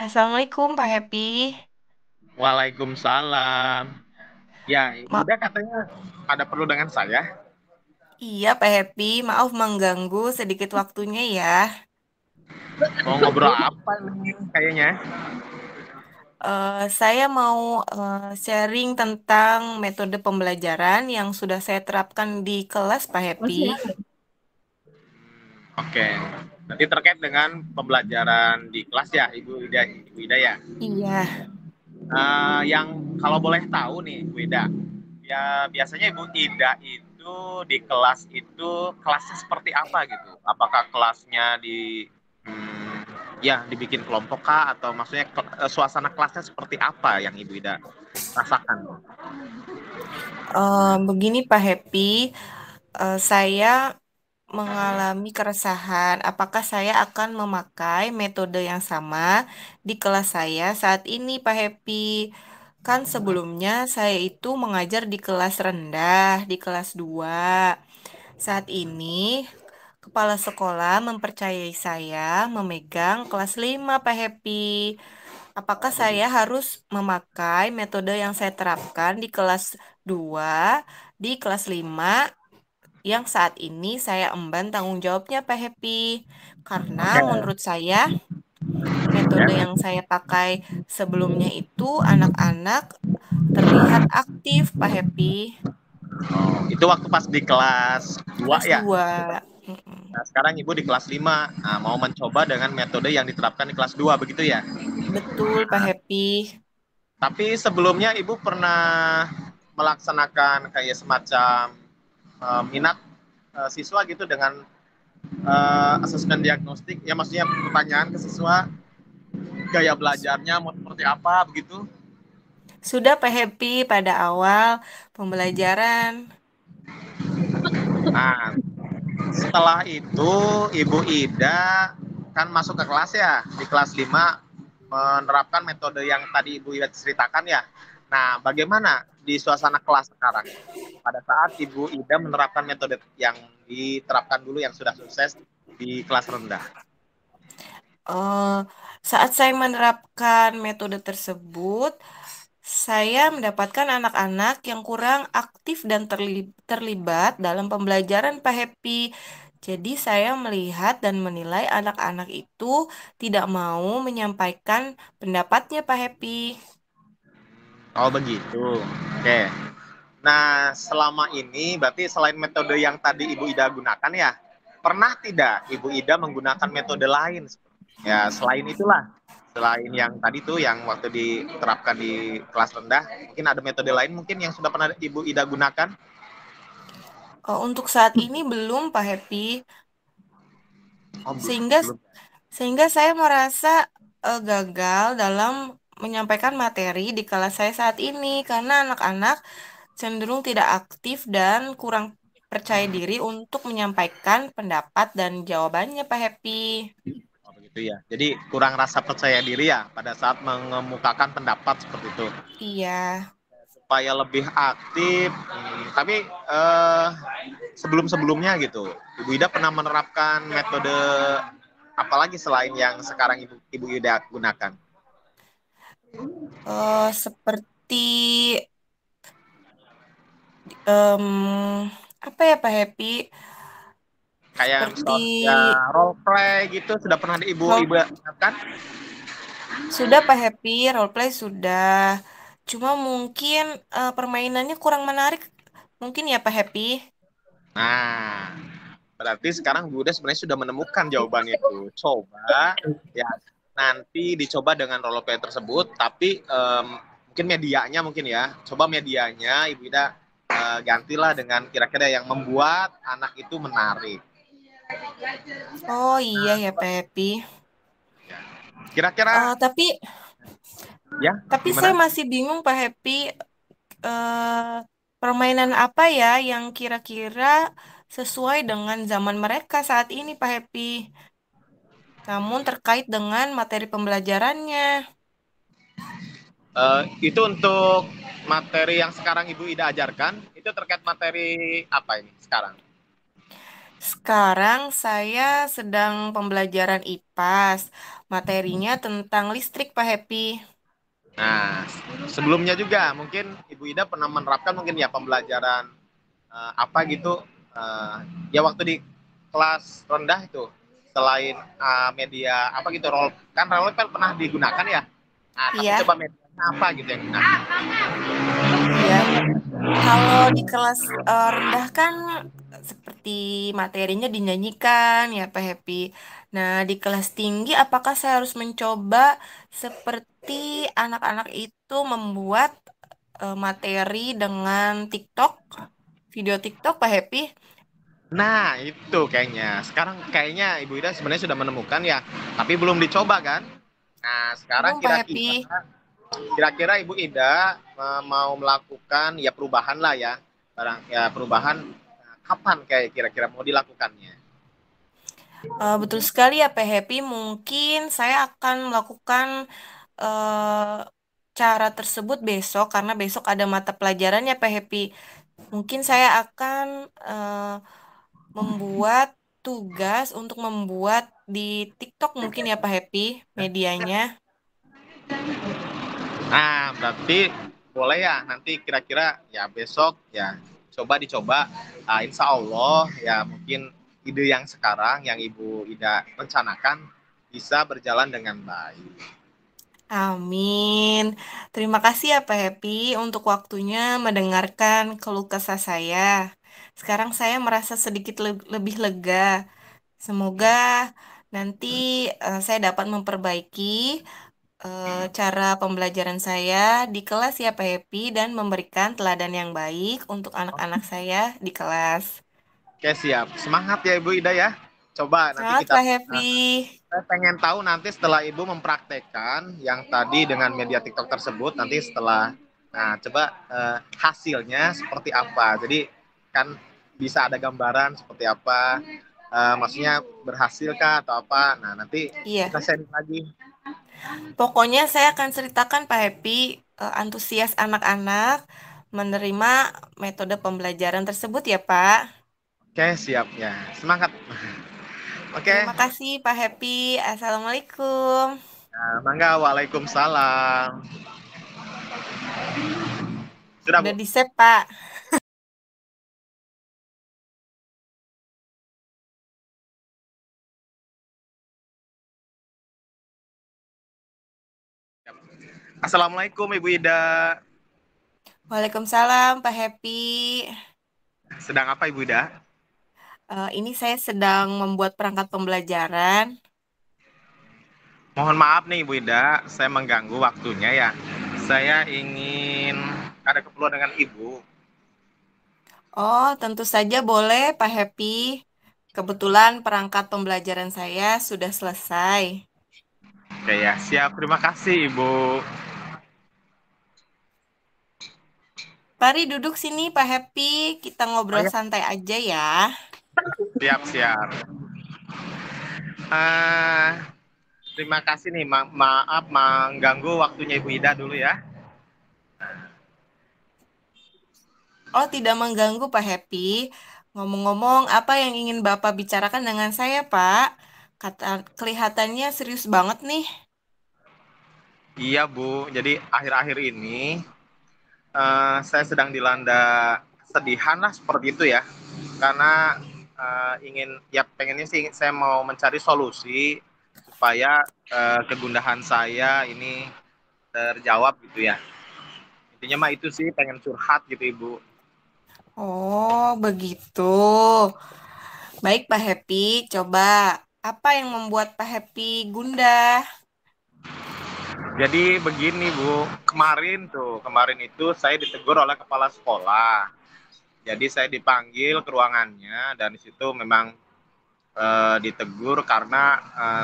Assalamualaikum Pak Happy. Waalaikumsalam. Ya, Ibu Ma Ida katanya ada perlu dengan saya. iya Pak Happy, maaf mengganggu sedikit waktunya ya. Mau ngobrol apa nih kayaknya? Saya mau sharing tentang metode pembelajaran yang sudah saya terapkan di kelas Pak Happy. Oke. Nanti terkait dengan pembelajaran di kelas ya, Ibu Ida ya. Iya, Yang kalau boleh tahu nih, Ibu Ida. Ya, biasanya Ibu Ida itu di kelas itu kelasnya seperti apa gitu? Apakah kelasnya ya dibikin kelompok kah atau maksudnya suasana kelasnya seperti apa yang Ibu Ida rasakan? begini Pak Happy, saya mengalami keresahan apakah saya akan memakai metode yang sama di kelas saya saat ini Pak Happy. Kan sebelumnya saya itu mengajar di kelas rendah, di kelas 2. Saat ini kepala sekolah mempercayai saya memegang kelas 5 Pak Happy. Apakah saya harus memakai metode yang saya terapkan di kelas 2 di kelas 5 yang saat ini saya emban tanggung jawabnya Pak Happy. Karena Oke, menurut saya metode ya. yang saya pakai sebelumnya itu anak-anak terlihat aktif Pak Happy. Itu waktu pas di kelas 2 Kelas ya. 2. Mm-mm. Nah, sekarang Ibu di kelas 5. Nah, mau mencoba dengan metode yang diterapkan di kelas 2 begitu ya. Betul Pak Happy. Tapi sebelumnya Ibu pernah melaksanakan kayak semacam minat siswa gitu dengan asesmen diagnostik. Ya maksudnya pertanyaan ke siswa gaya belajarnya mau seperti apa begitu. Sudah Pak Happy pada awal pembelajaran. Nah, setelah itu Ibu Ida kan masuk ke kelas ya, di kelas 5 menerapkan metode yang tadi Ibu Ida ceritakan ya. Nah, bagaimana di suasana kelas sekarang? Pada saat Ibu Ida menerapkan metode yang diterapkan dulu yang sudah sukses di kelas rendah. Eh, saat saya menerapkan metode tersebut, saya mendapatkan anak-anak yang kurang aktif dan terlibat dalam pembelajaran Pak Happy. Jadi saya melihat dan menilai anak-anak itu tidak mau menyampaikan pendapatnya Pak Happy. Oh, begitu. Oke. Nah, selama ini berarti selain metode yang tadi Ibu Ida gunakan ya, pernah tidak Ibu Ida menggunakan metode lain? Ya, selain itulah, selain yang tadi tuh yang waktu diterapkan di kelas rendah, mungkin ada metode lain mungkin yang sudah pernah Ibu Ida gunakan? Untuk saat ini belum Pak Happy, Oh, sehingga belum. sehingga saya merasa gagal dalam menyampaikan materi di kelas saya saat ini karena anak-anak cenderung tidak aktif dan kurang percaya diri untuk menyampaikan pendapat dan jawabannya, Pak Happy. Oh, begitu ya. Jadi kurang rasa percaya diri ya pada saat mengemukakan pendapat seperti itu. Iya. Supaya lebih aktif, tapi sebelum-sebelumnya gitu, Ibu Ida pernah menerapkan metode apalagi selain yang sekarang Ibu Ida gunakan? Seperti em, apa ya, Pak Happy? Kayak Seperti misalnya ya, role play gitu sudah pernah Ibu role, gunakan? sudah Pak Happy, role play sudah. Cuma mungkin permainannya kurang menarik. Mungkin ya Pak Happy. Nah, berarti sekarang Bu Ida sebenarnya sudah menemukan jawaban itu. Coba ya nanti dicoba dengan role play tersebut, tapi mungkin medianya mungkin ya. Coba medianya Ibu Ida gantilah dengan kira-kira yang membuat anak itu menarik. Oh iya ya Pak Happy. Kira-kira Tapi ya saya gimana? masih bingung Pak Happy, eh, permainan apa ya yang kira-kira sesuai dengan zaman mereka saat ini Pak Happy. Namun terkait dengan materi pembelajarannya. Itu untuk materi yang sekarang Ibu Ida ajarkan, itu terkait materi apa ini sekarang? Sekarang saya sedang pembelajaran IPAS. Materinya tentang listrik, Pak Happy. Nah, sebelumnya juga mungkin Ibu Ida pernah menerapkan mungkin ya pembelajaran apa gitu ya waktu di kelas rendah itu selain media apa gitu roll kan pernah digunakan ya. Nah, tapi Iya, coba medianya apa gitu yang digunakan. iya. Kalau di kelas rendah kan seperti materinya dinyanyikan ya Pak Happy. Nah, di kelas tinggi apakah saya harus mencoba seperti anak-anak itu membuat materi dengan TikTok, video TikTok Pak Happy? Nah, itu kayaknya. Sekarang kayaknya Ibu Ida sebenarnya sudah menemukan ya, tapi belum dicoba kan? Nah, sekarang Belum Pak kira-kira Happy. kira-kira Ibu Ida mau melakukan ya perubahan lah ya. Barang ya perubahan kapan kayak kira-kira mau dilakukannya? Betul sekali ya Pak Happy. Mungkin saya akan melakukan eh, cara tersebut besok karena besok ada mata pelajarannya Pak Happy. Mungkin saya akan membuat tugas untuk membuat di TikTok mungkin ya Pak Happy medianya. Nah, berarti boleh ya nanti kira-kira ya besok ya coba dicoba. Insya Allah ya mungkin ide yang sekarang yang Ibu Ida rencanakan bisa berjalan dengan baik. Amin. Terima kasih ya Pak Happy untuk waktunya mendengarkan keluh kesah saya. Sekarang saya merasa sedikit lebih lega. Semoga nanti saya dapat memperbaiki cara pembelajaran saya di kelas ya Pak Happy dan memberikan teladan yang baik untuk anak-anak saya di kelas. Oke, siap. Semangat ya Ibu Ida ya. Coba nanti Semangat kita Pak Happy. saya pengen tahu nanti setelah Ibu mempraktekkan yang tadi dengan media TikTok tersebut nanti setelah coba hasilnya seperti apa. Jadi kan bisa ada gambaran seperti apa maksudnya berhasil kah atau apa. Nah, nanti kita Iya, sharing lagi. pokoknya saya akan ceritakan Pak Happy antusias anak-anak menerima metode pembelajaran tersebut ya Pak. Oke, siap ya. Semangat. Oke. Terima kasih Pak Happy. Assalamualaikum. Mangga, waalaikumsalam. Sudah, Udah Bu. di-save Pak. Assalamualaikum Ibu Ida. Waalaikumsalam Pak Happy. Sedang apa Ibu Ida? Ini saya sedang membuat perangkat pembelajaran. Mohon maaf nih Ibu Ida, saya mengganggu waktunya ya. Saya ingin ada keperluan dengan Ibu. Oh, tentu saja boleh Pak Happy. Kebetulan perangkat pembelajaran saya sudah selesai. Oke ya, siap. Terima kasih Ibu. Mari duduk sini Pak Happy. Kita Oh ngobrol ya, santai aja ya. siap siap. Uh, Terima kasih nih, maaf mengganggu waktunya Ibu Ida dulu ya. Oh, tidak mengganggu Pak Happy. Ngomong-ngomong, apa yang ingin Bapak bicarakan dengan saya, Pak? Kata kelihatannya serius banget nih. Iya Bu, jadi akhir-akhir ini saya sedang dilanda kesedihan lah seperti itu ya. Karena ingin ya pengennya sih saya mau mencari solusi supaya kegundahan saya ini terjawab gitu ya. Intinya mah itu sih pengen curhat gitu Ibu. Oh, begitu. Baik, Pak Happy. Coba, apa yang membuat Pak Happy gundah? Jadi begini Bu, kemarin itu saya ditegur oleh kepala sekolah. Jadi saya dipanggil ke ruangannya dan di situ memang ditegur karena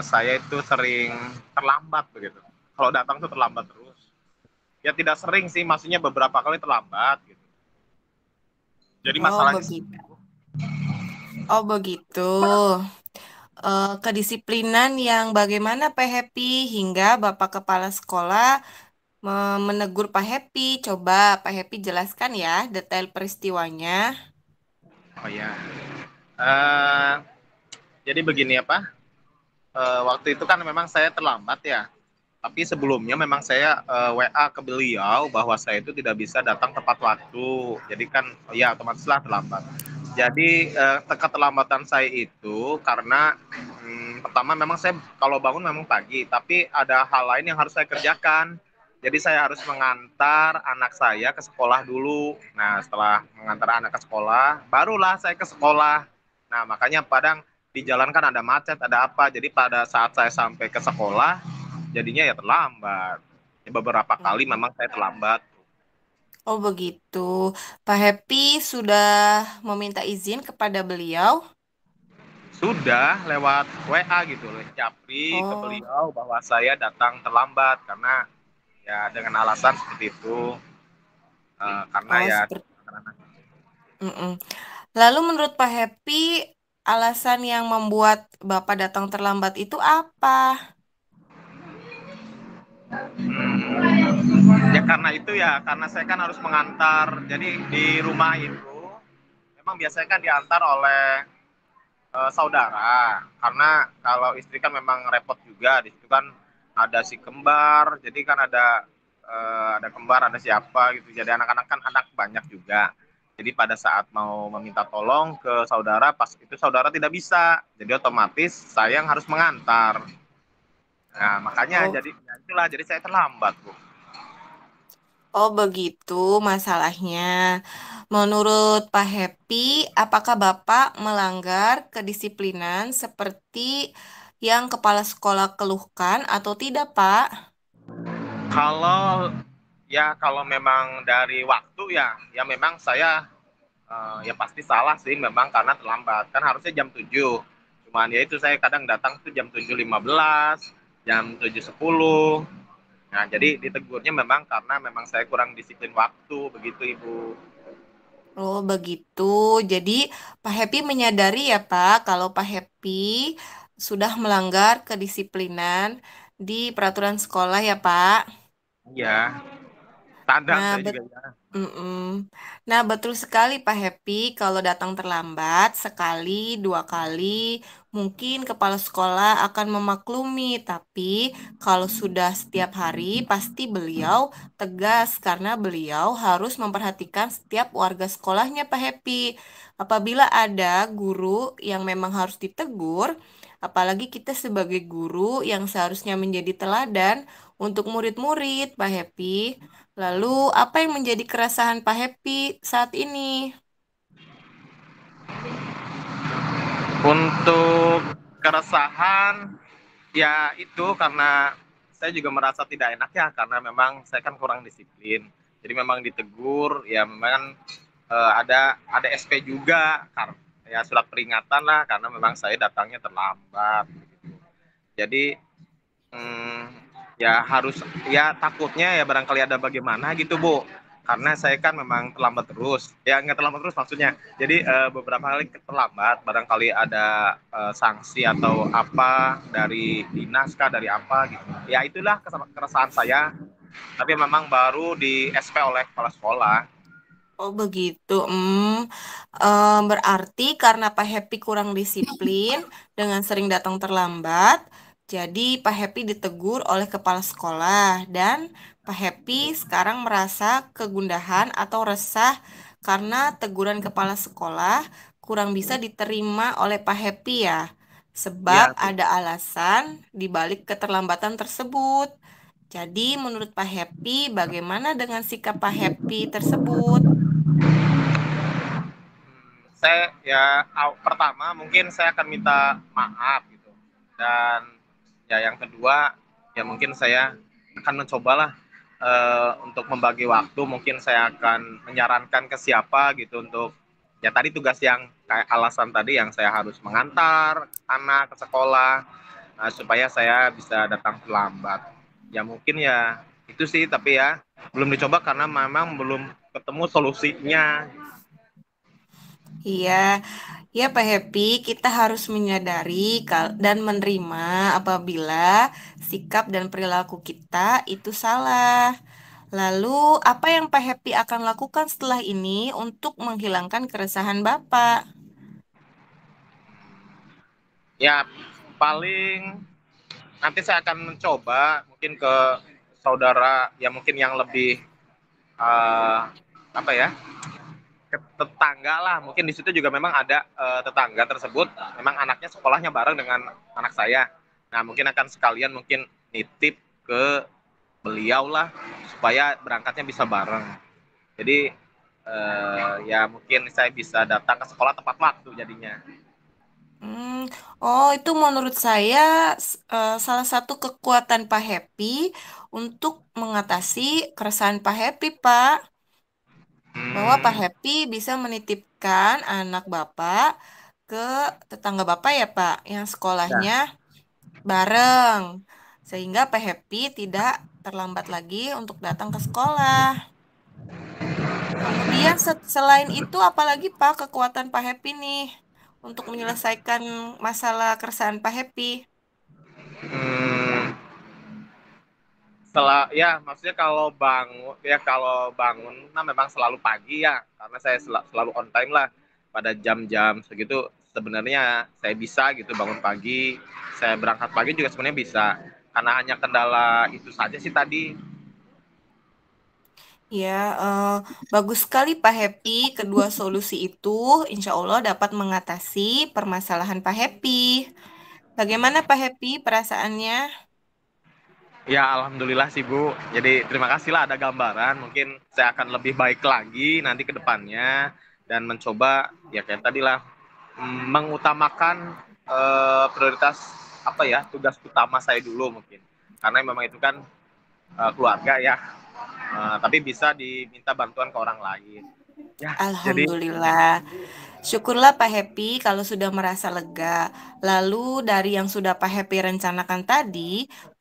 saya itu sering terlambat begitu. Kalau datang tuh terlambat terus. Ya tidak sering sih, maksudnya beberapa kali terlambat gitu. Jadi Oh, masalahnya begitu. Oh, begitu. Kedisiplinan yang bagaimana Pak Happy hingga Bapak Kepala Sekolah menegur Pak Happy. Coba Pak Happy jelaskan ya detail peristiwanya. oh ya. Eh, jadi begini apa? Waktu itu kan memang saya terlambat ya. Tapi sebelumnya memang saya WA ke beliau bahwa saya itu tidak bisa datang tepat waktu. Jadi kan ya otomatislah terlambat. Jadi keterlambatan saya itu karena pertama memang saya kalau bangun memang pagi, tapi ada hal lain yang harus saya kerjakan. Jadi saya harus mengantar anak saya ke sekolah dulu. Nah, setelah mengantar anak ke sekolah, barulah saya ke sekolah. Nah, makanya padang di jalan kan ada macet, ada apa. Jadi pada saat saya sampai ke sekolah, jadinya ya terlambat. Ya, beberapa kali memang saya terlambat. Oh begitu. Pak Happy sudah meminta izin kepada beliau? Sudah lewat WA gitu loh, Japri ke Oh, beliau bahwa saya datang terlambat karena ya dengan alasan seperti itu. Karena oh ya seperti. Mm-mm. Lalu menurut Pak Happy, alasan yang membuat Bapak datang terlambat itu apa? ya karena itu ya karena saya kan harus mengantar. Jadi di rumah itu memang biasanya kan diantar oleh saudara. Karena kalau istri kan memang repot juga. Di situ kan ada si kembar, jadi kan ada kembar, ada siapa gitu. Jadi anak-anak kan anak banyak juga. Jadi pada saat mau meminta tolong ke saudara, pas itu saudara tidak bisa. Jadi otomatis saya yang harus mengantar. Nah, makanya Oh, jadi ya itulah jadi saya terlambat, Bu. oh begitu masalahnya. Menurut Pak Happy, apakah Bapak melanggar kedisiplinan seperti yang kepala sekolah keluhkan atau tidak, Pak? Kalau kalau memang dari waktu ya memang saya ya pasti salah sih memang karena terlambat. Kan harusnya jam 7. Cuman ya itu saya kadang datang tuh jam 7.15, jam 7.10. Nah, jadi ditegurnya memang karena memang saya kurang disiplin waktu begitu, Ibu. Oh begitu. Jadi Pak Happy menyadari ya Pak, kalau Pak Happy sudah melanggar kedisiplinan di peraturan sekolah ya Pak. Iya, sadar Nah, saya juga ya. Mm-mm. Nah, betul sekali Pak Happy kalau datang terlambat sekali, dua kali, mungkin kepala sekolah akan memaklumi, tapi kalau sudah setiap hari, pasti beliau tegas karena beliau harus memperhatikan setiap warga sekolahnya Pak Happy. Apabila ada guru yang memang harus ditegur, apalagi kita sebagai guru yang seharusnya menjadi teladan untuk murid-murid Pak Happy. Lalu, apa yang menjadi keresahan Pak Happy saat ini? Untuk keresahan ya itu karena saya juga merasa tidak enak ya karena memang saya kan kurang disiplin. Jadi memang ditegur ya memang ada SP juga ya surat peringatan lah karena memang saya datangnya terlambat. Jadi hmm, ya harus ya takutnya ya barangkali ada bagaimana gitu Bu, karena saya kan memang terlambat terus ya nggak terlambat terus maksudnya jadi beberapa kali terlambat barangkali ada sanksi atau apa dari dinas kah dari apa gitu ya itulah keresahan saya tapi memang baru di SP oleh kepala sekolah. Oh begitu. Berarti karena Pak Happy kurang disiplin dengan sering datang terlambat, jadi Pak Happy ditegur oleh kepala sekolah dan Pak Happy sekarang merasa kegundahan atau resah karena teguran kepala sekolah kurang bisa diterima oleh Pak Happy ya. Sebab Iya ada alasan di balik keterlambatan tersebut. Jadi menurut Pak Happy, bagaimana dengan sikap Pak Happy tersebut? saya ya pertama mungkin saya akan minta maaf gitu dan ya yang kedua ya mungkin saya akan mencobalah untuk membagi waktu mungkin saya akan menyarankan ke siapa gitu untuk ya tadi tugas yang kayak alasan tadi yang saya harus mengantar anak ke sekolah supaya saya bisa datang terlambat ya mungkin ya itu sih tapi ya belum dicoba karena memang belum ketemu solusinya. Iya, ya Pak Happy, kita harus menyadari dan menerima apabila sikap dan perilaku kita itu salah. Lalu, apa yang Pak Happy akan lakukan setelah ini untuk menghilangkan keresahan Bapak? Ya, paling nanti saya akan mencoba mungkin ke saudara ya mungkin yang lebih apa ya ke tetangga lah mungkin di situ juga memang ada tetangga tersebut memang anaknya sekolahnya bareng dengan anak saya. Nah mungkin akan sekalian mungkin nitip ke beliau lah supaya berangkatnya bisa bareng. Jadi ya mungkin saya bisa datang ke sekolah tepat waktu jadinya. Hmm, oh itu menurut saya salah satu kekuatan Pak Happy untuk mengatasi keresahan Pak Happy, Pak. Bahwa Pak Hmm, Happy bisa menitipkan anak Bapak ke tetangga Bapak ya, Pak, yang sekolahnya ya. bareng. Sehingga Pak Happy tidak terlambat lagi untuk datang ke sekolah. Kemudian selain itu apalagi Pak kekuatan Pak Happy nih untuk menyelesaikan masalah keresahan Pak Happy? Hmm, setelah ya maksudnya kalau bangun nah memang selalu pagi ya karena saya selalu on time lah pada jam-jam segitu sebenarnya saya bisa gitu bangun pagi saya berangkat pagi juga sebenarnya bisa karena hanya kendala itu saja sih tadi. Ya, bagus sekali Pak Happy. Kedua solusi itu insya Allah dapat mengatasi permasalahan Pak Happy. Bagaimana Pak Happy perasaannya? Ya alhamdulillah sih Bu, jadi terima kasih lah ada gambaran mungkin saya akan lebih baik lagi nanti ke depannya dan mencoba ya kayak tadi lah mengutamakan prioritas apa ya tugas utama saya dulu mungkin karena memang itu kan keluarga ya. Tapi bisa diminta bantuan ke orang lain ya jadi Alhamdulillah. Syukurlah Pak Happy kalau sudah merasa lega. Lalu dari yang sudah Pak Happy rencanakan tadi,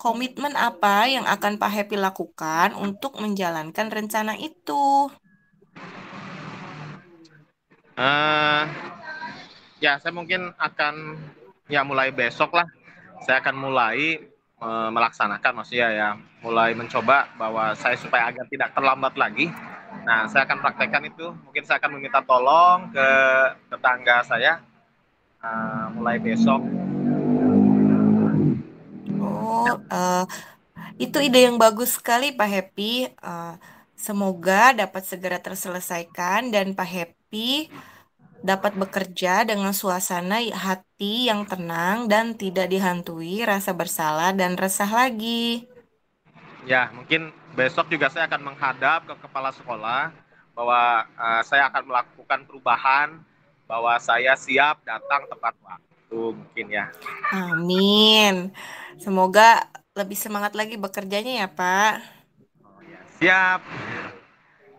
komitmen apa yang akan Pak Happy lakukan untuk menjalankan rencana itu? uh, ya saya mungkin akan ya mulai besok lah saya akan mulai melaksanakan maksudnya ya mulai mencoba bahwa saya supaya agar tidak terlambat lagi. Nah saya akan praktekkan itu mungkin saya akan meminta tolong ke tetangga saya mulai besok. Oh, itu ide yang bagus sekali Pak Happy. Eh, Semoga dapat segera terselesaikan dan Pak Happy dapat bekerja dengan suasana hati yang tenang dan tidak dihantui rasa bersalah dan resah lagi. Ya mungkin besok juga saya akan menghadap ke kepala sekolah bahwa saya akan melakukan perubahan bahwa saya siap datang tepat waktu mungkin ya. Amin. Semoga lebih semangat lagi bekerjanya ya, Pak. Siap.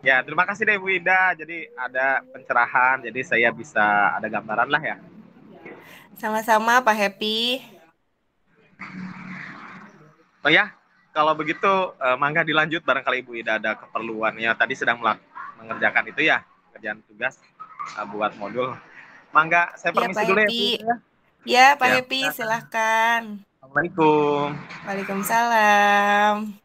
Ya, terima kasih deh Bu Ida. Jadi ada pencerahan, jadi saya bisa ada gambaran lah ya. Sama-sama, Pak Happy. Oh ya, kalau begitu mangga dilanjut barangkali Ibu Ida ada keperluannya. Tadi sedang mengerjakan itu ya, kerjaan tugas buat modul. Mangga, saya Ya, permisi Pak dulu ya Happy. Bu Ida. Ya, Pak Ya, Happy, silahkan. Assalamualaikum. Waalaikumsalam.